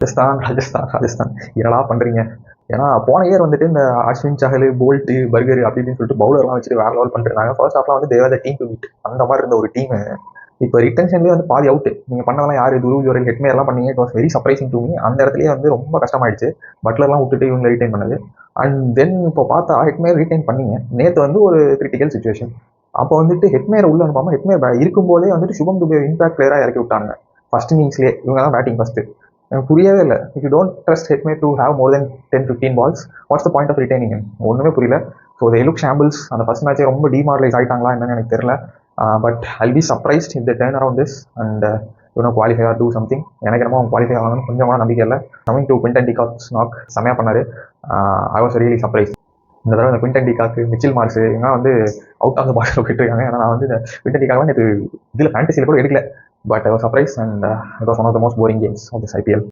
ராஜஸ்தான் என்னடா பண்ணுறீங்க? ஏன்னா போன இயர் வந்துட்டு இந்த அஸ்வின் சஹல், போல்ட்டு, பர்கர் அப்படி இப்படின்னு சொல்லிட்டு பவுலர்லாம் வச்சுட்டு வேற லெவல் பண்ணிருந்தாங்க. ஃபர்ஸ்ட் ஹாஃப்லாம் வந்து தேவர் த டீம் டு பீட் அந்த மாதிரி இருந்த ஒரு டீம் இப்போ ரிட்டன்ஷன்லேயே வந்து பாதி அவுட். நீங்கள் பண்ணதெல்லாம் யார் துருவ் ஜுரல், ஹெட்மேர்லாம் பண்ணீங்க. It was very surprising to me. அந்த இடத்துலயே வந்து ரொம்ப கஷ்டமாயிடுச்சு பட்லர்லாம் விட்டுட்டு இவங்க ரீட்டைன் பண்ணது. அண்ட் தென் இப்போ பார்த்தா ஹெட்மேர் ரீட்டைன் பண்ணீங்க. நேற்று வந்து ஒரு கிரிட்டிக்கல் சுச்சுவேஷன். அப்போ வந்துட்டு ஹெட்மேர் உள்ள அனுப்பாமல் ஹெட்மேர் இருக்கும்போதே வந்துட்டு சுபம் துபே இம்பாக்ட் பிளேயராக இறக்கி விட்டாங்க. ஃபர்ஸ்ட் இன்னிங்ஸ்லேயே இவங்க தான் பேட்டிங் ஃபர்ஸ்ட். எனக்கு புரியவே இல்லை. If you don't trust Hetmyer to have more than 10-15 balls, what's the point of retaining? ஒன்றுமே புரியல. So they look shambles. அந்த ஃபர்ஸ்ட் மேட்சே ரொம்ப டிமாரலைஸ் ஆகிட்டாங்களா என்னன்னு எனக்கு தெரியல. But I'll be surprised if the turn around this and qualify or do something. எனக்கு என்னமோ அவங்க குவாலிஃபை ஆகணும்னு கொஞ்சம் கூட நம்பிக்கை இல்லை. Coming to Quinton de Kock knock செமையாக பண்ணாரு. I was really surprise. இந்த தடவை இந்த குவிண்டன் டி காக்கு, மிச்சில் மார்ஸ் இவங்க வந்து அவுட் ஆஃப் த பாக்ஸில் போயிட்டு இருக்காங்க. ஏன்னா நான் வந்து இந்த குவிண்டன் டி காக் நேற்று இதில் ஃபேண்டசியில் கூட எடுக்கல. But I was surprise and it was one of the most boring games of this IPL.